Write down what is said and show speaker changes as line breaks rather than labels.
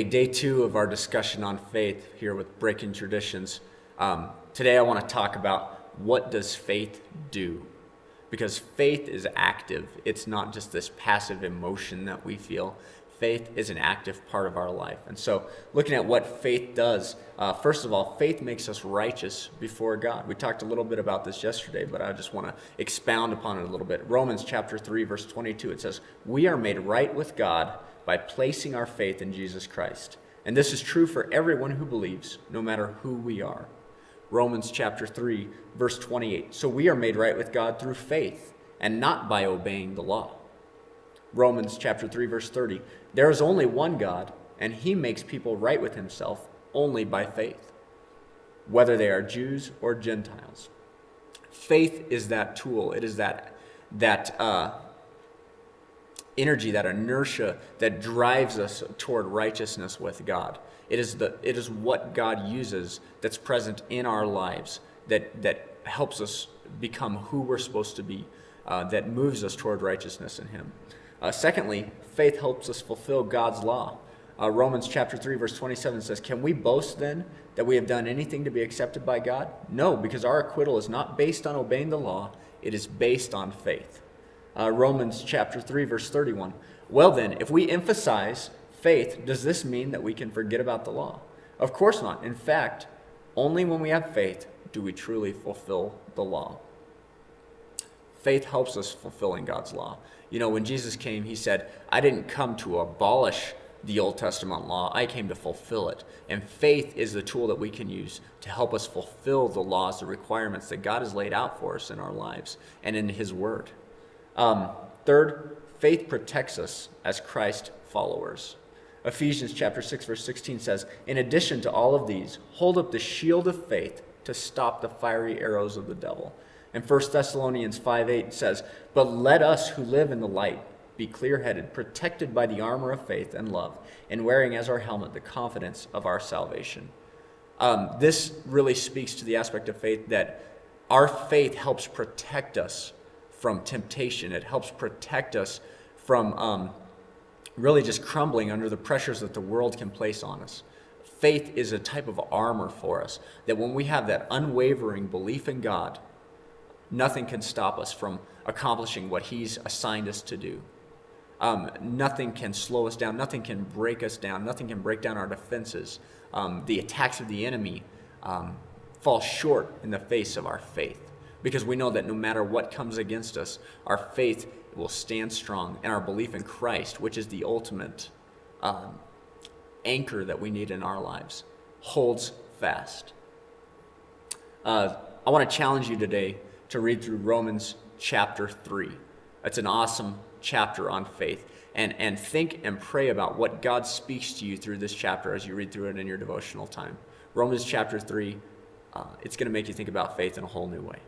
Day two of our discussion on faith here with Breaking Traditions. Today I want to talk about what does faith do? Because faith is active. It's not just this passive emotion that we feel. Faith is an active part of our life. And so looking at what faith does, first of all, faith makes us righteous before God. We talked a little bit about this yesterday, but I just want to expound upon it a little bit. Romans chapter 3, verse 22, it says, "We are made right with God by placing our faith in Jesus Christ. And this is true for everyone who believes, no matter who we are." Romans chapter 3, verse 28. "So we are made right with God through faith, and not by obeying the law." Romans chapter 3, verse 30. "There is only one God, and he makes people right with himself only by faith, whether they are Jews or Gentiles." Faith is that tool. It is that energy, that inertia that drives us toward righteousness with God. It is what God uses that's present in our lives that helps us become who we're supposed to be, that moves us toward righteousness in him. Secondly, faith helps us fulfill God's law. Romans chapter 3, verse 27 says, "Can we boast then that we have done anything to be accepted by God? No, because our acquittal is not based on obeying the law. It is based on faith." Romans chapter 3, verse 31. "Well then, if we emphasize faith, does this mean that we can forget about the law? Of course not. In fact, only when we have faith do we truly fulfill the law." Faith helps us fulfilling God's law. You know, when Jesus came, he said, "I didn't come to abolish the Old Testament law. I came to fulfill it." And faith is the tool that we can use to help us fulfill the laws, the requirements that God has laid out for us in our lives and in his word. Third, faith protects us as Christ followers. Ephesians chapter 6, verse 16 says, "In addition to all of these, hold up the shield of faith to stop the fiery arrows of the devil." And 1 Thessalonians 5:8 says, "But let us who live in the light be clear-headed, protected by the armor of faith and love, and wearing as our helmet the confidence of our salvation." This really speaks to the aspect of faith that our faith helps protect us from temptation. It helps protect us from really just crumbling under the pressures that the world can place on us. Faith is a type of armor for us, that when we have that unwavering belief in God, nothing can stop us from accomplishing what he's assigned us to do. Nothing can slow us down. Nothing can break us down. Nothing can break down our defenses. The attacks of the enemy fall short in the face of our faith, because we know that no matter what comes against us, our faith will stand strong, and our belief in Christ, which is the ultimate anchor that we need in our lives, holds fast. I want to challenge you today to read through Romans chapter 3. It's an awesome chapter on faith. And think and pray about what God speaks to you through this chapter as you read through it in your devotional time. Romans chapter 3, it's going to make you think about faith in a whole new way.